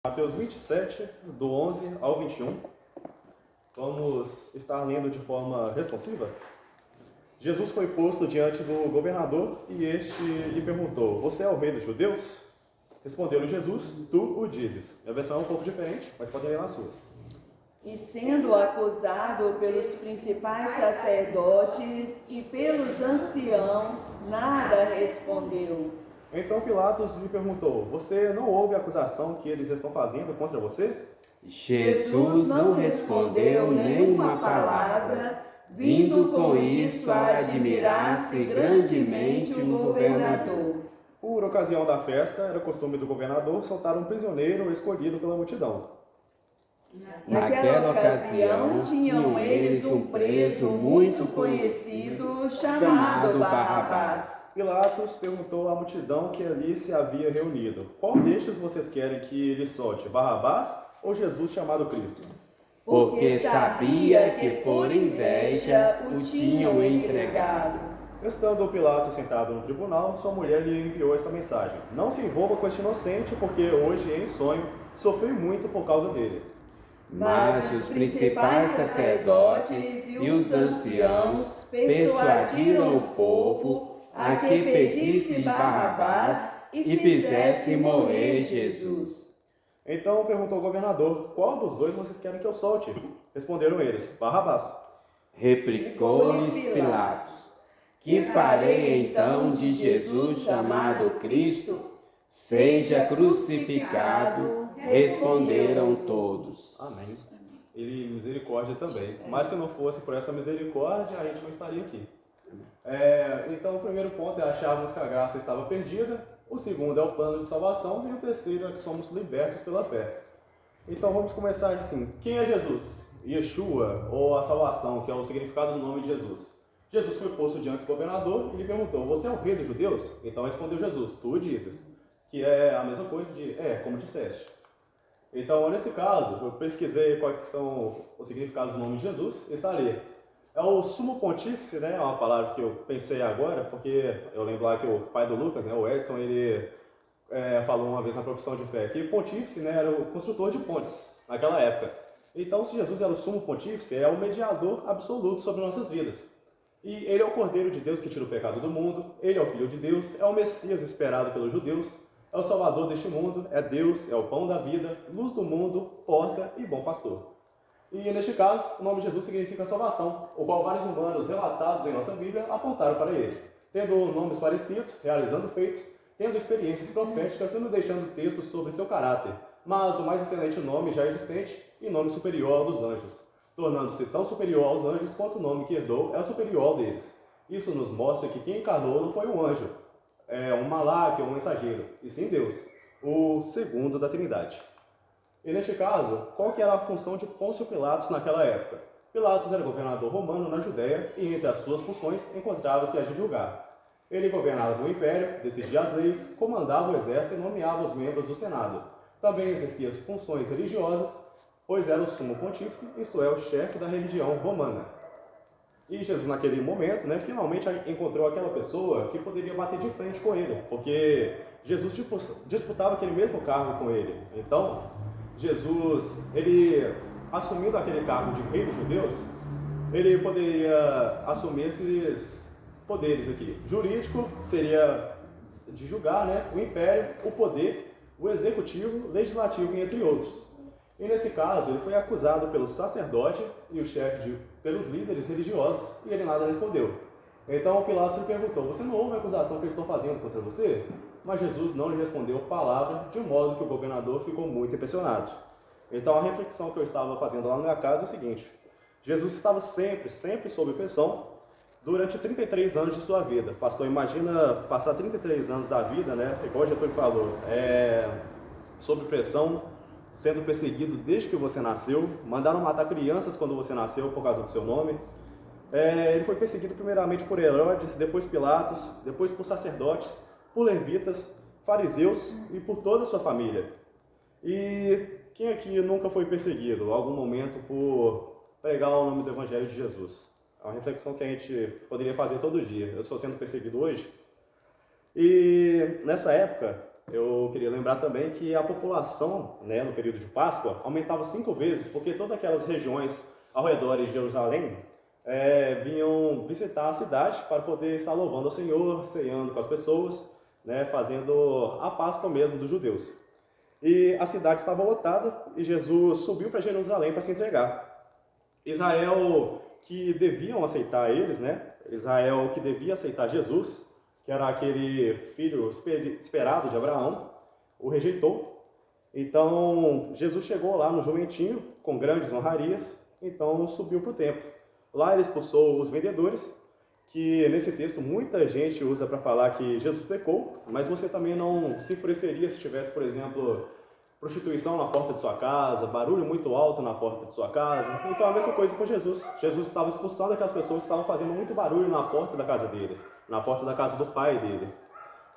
Mateus 27, do 11 ao 21. Vamos estar lendo de forma responsiva. Jesus foi posto diante do governador e este lhe perguntou: "Você é o rei dos judeus?" Respondeu-lhe Jesus: "Tu o dizes." A versão é um pouco diferente, mas pode ler nas suas. E sendo acusado pelos principais sacerdotes e pelos anciãos, nada respondeu. Então Pilatos lhe perguntou: "Você não ouve a acusação que eles estão fazendo contra você?" Jesus não respondeu nenhuma palavra, vindo com isso a admirar-se grandemente o governador. Por ocasião da festa, era costume do governador soltar um prisioneiro escolhido pela multidão. Naquela ocasião, tinham eles um preso muito conhecido, chamado Barrabás. Pilatos perguntou à multidão que ali se havia reunido: "Qual destes vocês querem que lhe solte, Barrabás ou Jesus chamado Cristo?" Porque sabia que por inveja o tinham entregado. Estando Pilatos sentado no tribunal, sua mulher lhe enviou esta mensagem: "Não se envolva com este inocente, porque hoje, em sonho, sofri muito por causa dele." Mas os principais sacerdotes e os anciãos persuadiram o povo a que pedisse Barrabás e fizesse morrer Jesus. Então perguntou o governador: "Qual dos dois vocês querem que eu solte?" Responderam eles: "Barrabás." Replicou-lhes Pilatos: "Que farei então de Jesus chamado Cristo? Seja crucificado." Responderam todos. Amém. E misericórdia também. Mas se não fosse por essa misericórdia, a gente não estaria aqui. Então o primeiro ponto é acharmos que a graça estava perdida. O segundo é o plano de salvação. E o terceiro é que somos libertos pela fé. Então vamos começar assim. Quem é Jesus? Yeshua, ou a salvação, que é o significado do nome de Jesus. Jesus foi posto diante do governador e lhe perguntou: "Você é o rei dos judeus?" Então respondeu Jesus: "Tu o dizes." Que é a mesma coisa de como disseste. Então, nesse caso, eu pesquisei quais são os significados do nome de Jesus e está ali. É o sumo pontífice, né? É uma palavra que eu pensei agora, porque eu lembro lá que o pai do Lucas, né, o Edson, ele falou uma vez na profissão de fé que pontífice, né, era o construtor de pontes naquela época. Então, se Jesus era o sumo pontífice, é o mediador absoluto sobre nossas vidas. E ele é o Cordeiro de Deus que tira o pecado do mundo, ele é o Filho de Deus, é o Messias esperado pelos judeus, é o Salvador deste mundo, é Deus, é o pão da vida, luz do mundo, porta e bom pastor. E neste caso, o nome de Jesus significa salvação, o qual vários humanos relatados em nossa Bíblia apontaram para ele, tendo nomes parecidos, realizando feitos, tendo experiências proféticas e nos deixando textos sobre seu caráter, mas o mais excelente nome já existente e nome superior ao dos anjos, tornando-se tão superior aos anjos quanto o nome que herdou é o superior ao deles. Isso nos mostra que quem encarnou não foi um anjo, um malaque ou um mensageiro, e sim Deus, o segundo da Trindade. E neste caso, qual que era a função de Pôncio Pilatos naquela época? Pilatos era governador romano na Judéia e entre as suas funções encontrava-se a de julgar. Ele governava o império, decidia as leis, comandava o exército e nomeava os membros do Senado. Também exercia funções religiosas, pois era o sumo pontífice, isto é, o chefe da religião romana. E Jesus, naquele momento, né, finalmente encontrou aquela pessoa que poderia bater de frente com ele, porque Jesus disputava aquele mesmo cargo com ele. Então, Jesus, ele assumindo aquele cargo de rei dos judeus, ele poderia assumir esses poderes aqui. Jurídico seria de julgar, né, o império, o poder, o executivo, legislativo, entre outros. E nesse caso, ele foi acusado pelo sacerdote e o chefe pelos líderes religiosos, e ele nada respondeu. Então Pilatos lhe perguntou: "Você não ouve a acusação que eles estão fazendo contra você?" Mas Jesus não lhe respondeu palavra, de um modo que o governador ficou muito impressionado. Então a reflexão que eu estava fazendo lá na minha casa é o seguinte: Jesus estava sempre sob pressão durante 33 anos de sua vida. Pastor, imagina passar 33 anos da vida, né, igual o Getúlio falou, sob pressão, sendo perseguido desde que você nasceu, mandaram matar crianças quando você nasceu por causa do seu nome. Ele foi perseguido primeiramente por Herodes, depois Pilatos, depois por sacerdotes, por levitas, fariseus e por toda a sua família. E quem aqui nunca foi perseguido em algum momento por pregar o nome do Evangelho de Jesus? É uma reflexão que a gente poderia fazer todo dia. Eu estou sendo perseguido hoje. E nessa época, eu queria lembrar também que a população, né, no período de Páscoa, aumentava 5 vezes, porque todas aquelas regiões ao redor de Jerusalém vinham visitar a cidade para poder estar louvando ao Senhor, ceando com as pessoas, né, fazendo a Páscoa mesmo dos judeus. E a cidade estava lotada e Jesus subiu para Jerusalém para se entregar. Israel, que deviam aceitar eles, né? Israel que devia aceitar Jesus, que era aquele filho esperado de Abraão, o rejeitou. Então, Jesus chegou lá no jumentinho, com grandes honrarias, então subiu para o templo. Lá ele expulsou os vendedores, que nesse texto muita gente usa para falar que Jesus pecou, mas você também não se enfureceria se tivesse, por exemplo, prostituição na porta de sua casa, barulho muito alto na porta de sua casa. Então a mesma coisa com Jesus. Jesus estava expulsando aquelas pessoas que estavam fazendo muito barulho na porta da casa dele, na porta da casa do pai dele.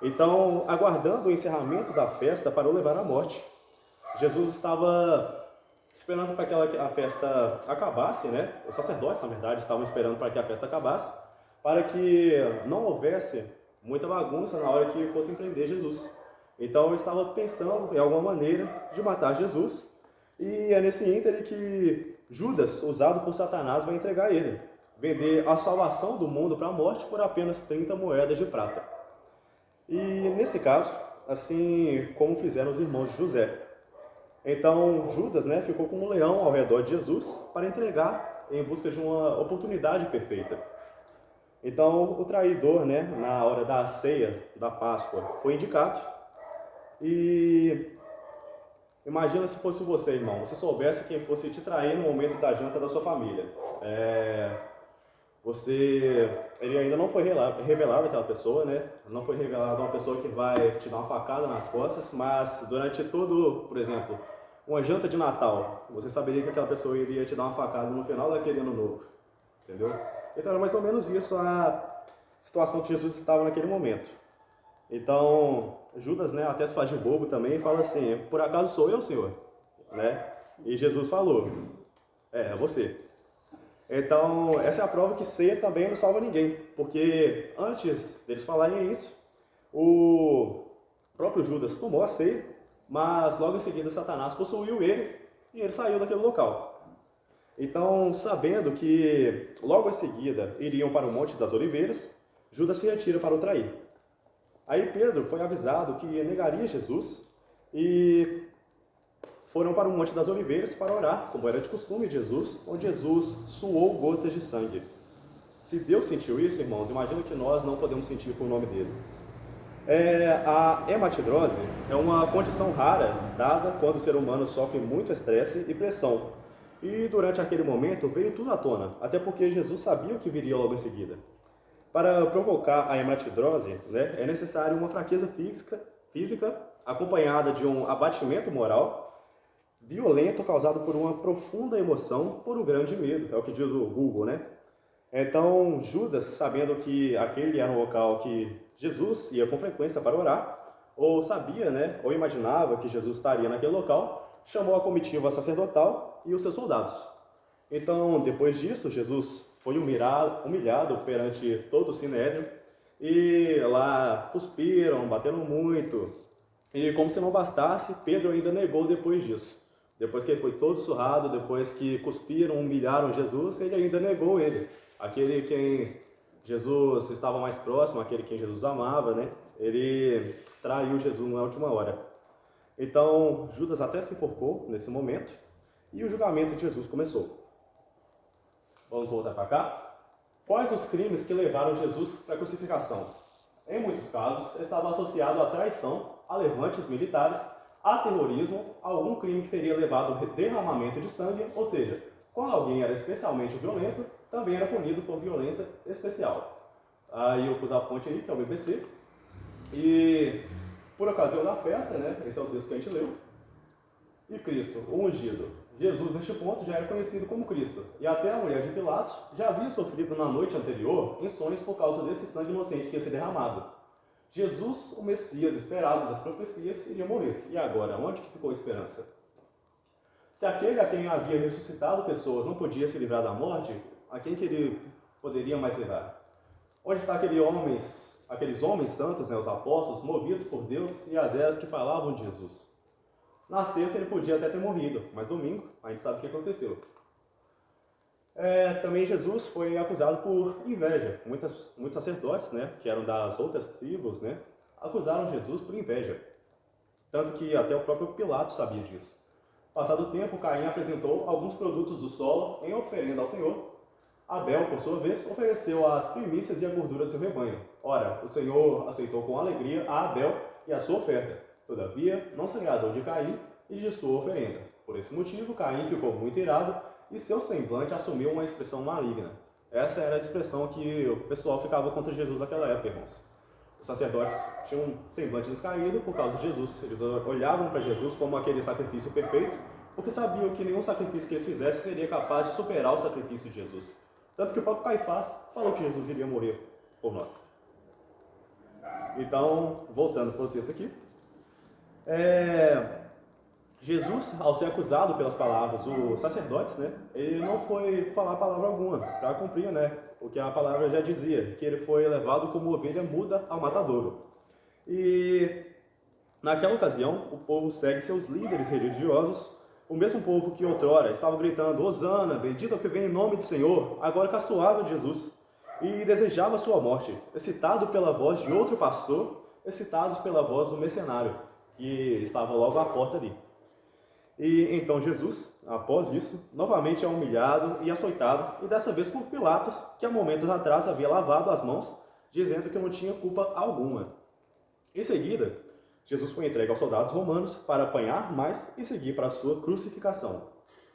Então, aguardando o encerramento da festa para o levar à morte, Jesus estava esperando para que a festa acabasse, né? Os sacerdotes, na verdade, estavam esperando para que a festa acabasse, para que não houvesse muita bagunça na hora que fossem prender Jesus. Então eu estava pensando em alguma maneira de matar Jesus, e é nesse íntere que Judas, usado por Satanás, vai entregar ele, vender a salvação do mundo para a morte por apenas 30 moedas de prata. E nesse caso, assim como fizeram os irmãos de José. Então Judas, né, ficou como um leão ao redor de Jesus para entregar em busca de uma oportunidade perfeita. Então o traidor, né, na hora da ceia da Páscoa, foi indicado. E imagina se fosse você, irmão, você soubesse quem fosse te trair no momento da janta da sua família. Ele ainda não foi revelado aquela pessoa, né? Não foi revelado uma pessoa que vai te dar uma facada nas costas, mas durante todo, por exemplo, uma janta de Natal, você saberia que aquela pessoa iria te dar uma facada no final daquele ano novo, entendeu? Então era mais ou menos isso a situação que Jesus estava naquele momento. Então, Judas, né, até se faz de bobo também e fala assim: por acaso sou eu, Senhor? Né? E Jesus falou: é você. Então, essa é a prova que ceia também não salva ninguém, porque antes deles falarem isso, o próprio Judas tomou a ceia, mas logo em seguida Satanás possuiu ele e ele saiu daquele local. Então, sabendo que logo em seguida iriam para o Monte das Oliveiras, Judas se retira para o trair. Aí Pedro foi avisado que negaria Jesus e foram para o Monte das Oliveiras para orar, como era de costume de Jesus, onde Jesus suou gotas de sangue. Se Deus sentiu isso, irmãos, imagina que nós não podemos sentir com o nome dele. A hematidrose é uma condição rara, dada quando o ser humano sofre muito estresse e pressão. E durante aquele momento veio tudo à tona, até porque Jesus sabia o que viria logo em seguida. Para provocar a hematidrose, né, é necessário uma fraqueza física acompanhada de um abatimento moral violento causado por uma profunda emoção, por um grande medo, é o que diz o Google, né? Então, Judas, sabendo que aquele era um local que Jesus ia com frequência para orar, ou sabia, né, ou imaginava que Jesus estaria naquele local, chamou a comitiva sacerdotal e os seus soldados. Então, depois disso, Jesus foi humilhado perante todo o sinédrio, e lá cuspiram, bateram muito, e como se não bastasse, Pedro ainda negou depois disso. Depois que ele foi todo surrado, depois que cuspiram, humilharam Jesus, ele ainda negou ele. Aquele quem Jesus estava mais próximo, aquele quem Jesus amava, né? Ele traiu Jesus na última hora. Então, Judas até se enforcou nesse momento e o julgamento de Jesus começou. Vamos voltar para cá? Quais os crimes que levaram Jesus para a crucificação? Em muitos casos, estava associado à traição, a levantes militares, a terrorismo, a algum crime que teria levado ao derramamento de sangue, ou seja, quando alguém era especialmente violento, também era punido por violência especial. Aí eu pus a fonte aí, que é o BBC, e por ocasião da festa, né, esse é o texto que a gente leu, e Cristo, o ungido. Jesus, neste ponto, já era conhecido como Cristo, e até a mulher de Pilatos já havia sofrido na noite anterior em sonhos por causa desse sangue inocente que ia ser derramado. Jesus, o Messias esperado das profecias, iria morrer. E agora, onde que ficou a esperança? Se aquele a quem havia ressuscitado pessoas não podia se livrar da morte, a quem que ele poderia mais livrar? Onde está aqueles homens santos, né, os apóstolos, movidos por Deus e as eras que falavam de Jesus. Na sexta ele podia até ter morrido, mas domingo a gente sabe o que aconteceu. Também Jesus foi acusado por inveja. Muitos sacerdotes, né, que eram das outras tribos, né, acusaram Jesus por inveja. Tanto que até o próprio Pilatos sabia disso. Passado o tempo, Caim apresentou alguns produtos do solo em oferenda ao Senhor. Abel, por sua vez, ofereceu as primícias e a gordura do seu rebanho. Ora, o Senhor aceitou com alegria a Abel e a sua oferta. Todavia, não se agradou de Caim e de sua oferenda. Por esse motivo, Caim ficou muito irado e seu semblante assumiu uma expressão maligna. Essa era a expressão que o pessoal ficava contra Jesus naquela época, irmãos. Os sacerdotes tinham um semblante descaído por causa de Jesus. Eles olhavam para Jesus como aquele sacrifício perfeito, porque sabiam que nenhum sacrifício que eles fizessem seria capaz de superar o sacrifício de Jesus. Tanto que o próprio Caifás falou que Jesus iria morrer por nós. Então, voltando para o texto aqui. Jesus, ao ser acusado pelas palavras dos sacerdotes, né, ele não foi falar palavra alguma, para cumprir, né, o que a palavra já dizia, que ele foi levado como ovelha muda ao matadouro. E naquela ocasião, o povo segue seus líderes religiosos, o mesmo povo que outrora estava gritando, Hosana, bendito é o que vem em nome do Senhor, agora caçoava de Jesus e desejava sua morte, excitado pela voz de outro pastor, excitados pela voz do mercenário, que estava logo à porta ali. E então Jesus, após isso, novamente é humilhado e açoitado, e dessa vez por Pilatos, que há momentos atrás havia lavado as mãos, dizendo que não tinha culpa alguma. Em seguida, Jesus foi entregue aos soldados romanos para apanhar mais e seguir para a sua crucificação.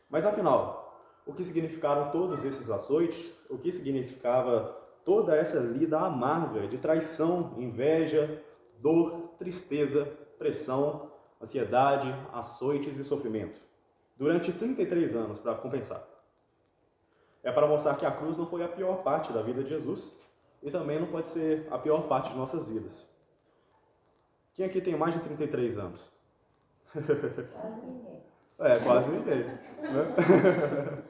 Mas afinal, o que significaram todos esses açoites? O que significava toda essa lida amarga de traição, inveja, dor, tristeza, pressão, ansiedade, açoites e sofrimento? Durante 33 anos, para compensar. É para mostrar que a cruz não foi a pior parte da vida de Jesus e também não pode ser a pior parte de nossas vidas. Quem aqui tem mais de 33 anos? Quase ninguém. Quase ninguém. Né?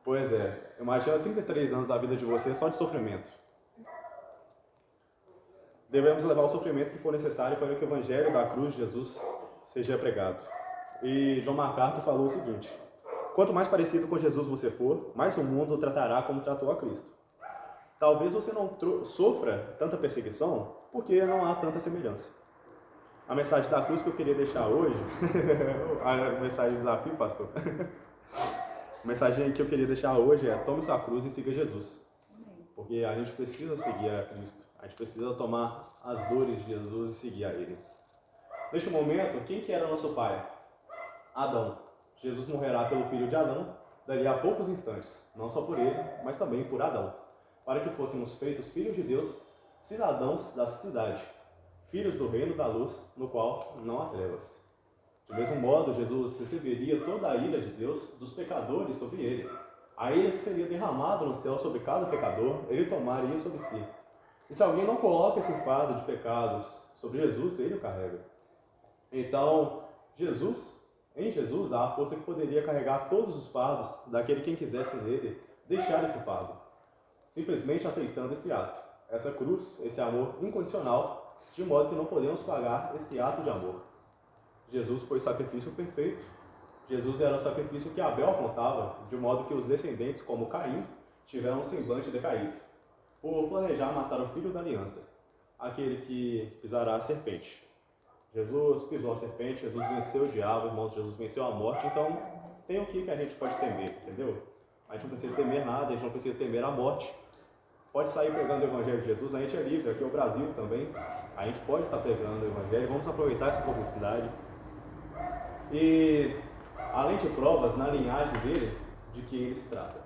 Pois é, imagina 33 anos da vida de você só de sofrimento. Devemos levar o sofrimento que for necessário para que o Evangelho da cruz de Jesus seja pregado. E John MacArthur falou o seguinte: quanto mais parecido com Jesus você for, mais o mundo o tratará como tratou a Cristo. Talvez você não sofra tanta perseguição porque não há tanta semelhança. A mensagem da cruz que eu queria deixar hoje, a mensagem de desafio, pastor, a mensagem que eu queria deixar hoje é: tome sua cruz e siga Jesus. Porque a gente precisa seguir a Cristo, a gente precisa tomar as dores de Jesus e seguir a Ele. Neste momento, quem que era nosso pai? Adão. Jesus morrerá pelo filho de Adão, dali a poucos instantes, não só por ele, mas também por Adão, para que fôssemos feitos filhos de Deus, cidadãos da cidade, filhos do reino da luz, no qual não há trevas. Do mesmo modo, Jesus receberia toda a ira de Deus dos pecadores sobre ele. A ira que seria derramada no céu sobre cada pecador, ele tomaria sobre si. E se alguém não coloca esse fardo de pecados sobre Jesus, ele o carrega. Então, em Jesus, há a força que poderia carregar todos os fardos daquele quem quisesse nele deixar esse fardo, simplesmente aceitando esse ato, essa cruz, esse amor incondicional, de modo que não podemos pagar esse ato de amor. Jesus foi o sacrifício perfeito. Jesus era o sacrifício que Abel apontava, de modo que os descendentes, como Caim, tiveram um semblante decaído, por planejar matar o filho da aliança, aquele que pisará a serpente. Jesus pisou a serpente, Jesus venceu o diabo, irmãos, Jesus venceu a morte, então tem o que a gente pode temer, entendeu? A gente não precisa temer nada, a gente não precisa temer a morte. Pode sair pregando o Evangelho de Jesus, a gente é livre, aqui é o Brasil também, a gente pode estar pregando o Evangelho, vamos aproveitar essa oportunidade. E, além de provas na linhagem dele, de que ele se trata.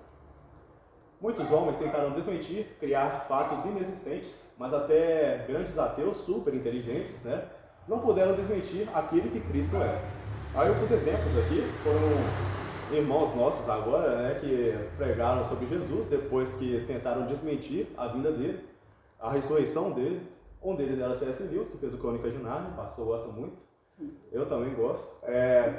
Muitos homens tentaram desmentir, criar fatos inexistentes, mas até grandes ateus super inteligentes, né, não puderam desmentir aquele que Cristo é. Aí eu pus exemplos aqui, foram irmãos nossos agora, né, que pregaram sobre Jesus, depois que tentaram desmentir a vinda dele, a ressurreição dele. Um deles era C.S. Lewis, que fez o Crônica de Nárnia, o pastor gosta muito. Eu também gosto.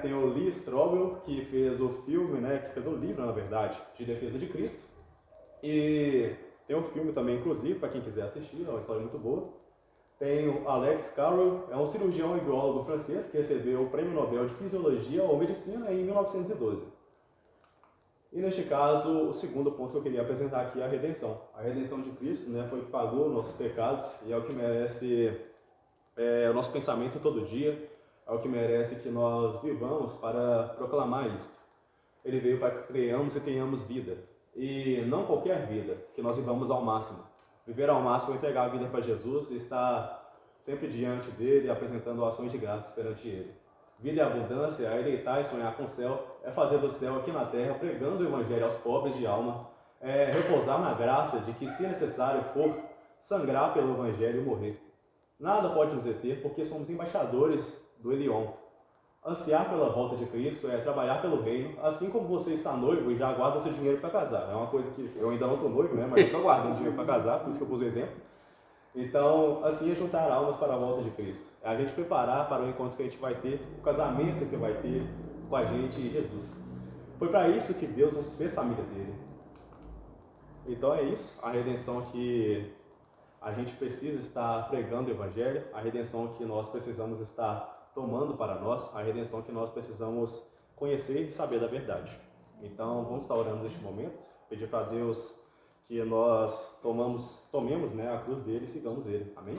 Tem o Lee Strobel, que fez o filme, né, que fez o livro, na verdade, de Defesa de Cristo. E Tem um filme também, inclusive, para quem quiser assistir, é uma história muito boa. Tem o Alex Carrel, é um cirurgião e biólogo francês que recebeu o Prêmio Nobel de Fisiologia ou Medicina em 1912. E neste caso, o segundo ponto que eu queria apresentar aqui é a redenção. A redenção de Cristo, né, foi o que pagou nossos pecados e é o que merece o nosso pensamento todo dia, é o que merece que nós vivamos para proclamar isto. Ele veio para que creiamos e tenhamos vida. E não qualquer vida, que nós vivamos ao máximo. Viver ao máximo é entregar a vida para Jesus e estar sempre diante dele, apresentando ações de graças perante ele. Vida e abundância é deitar e sonhar com o céu, é fazer do céu aqui na terra, pregando o evangelho aos pobres de alma, é repousar na graça de que, se necessário for, sangrar pelo evangelho e morrer. Nada pode nos deter, porque somos embaixadores do Elion. Ansiar pela volta de Cristo é trabalhar pelo reino, assim como você está noivo e já aguarda seu dinheiro para casar. É uma coisa que eu ainda não estou noivo, né? Mas eu estou aguardando dinheiro para casar, por isso que eu pus o exemplo. Então, assim é juntar almas para a volta de Cristo. É a gente preparar para o encontro que a gente vai ter, o casamento que vai ter com a gente e Jesus. Foi para isso que Deus nos fez família dele. Então é isso, a redenção que a gente precisa estar pregando o Evangelho, a redenção que nós precisamos estar tomando para nós, a redenção que nós precisamos conhecer e saber da verdade. Então vamos estar orando neste momento, pedir para Deus que nós tomemos, né, a cruz dele e sigamos ele. Amém?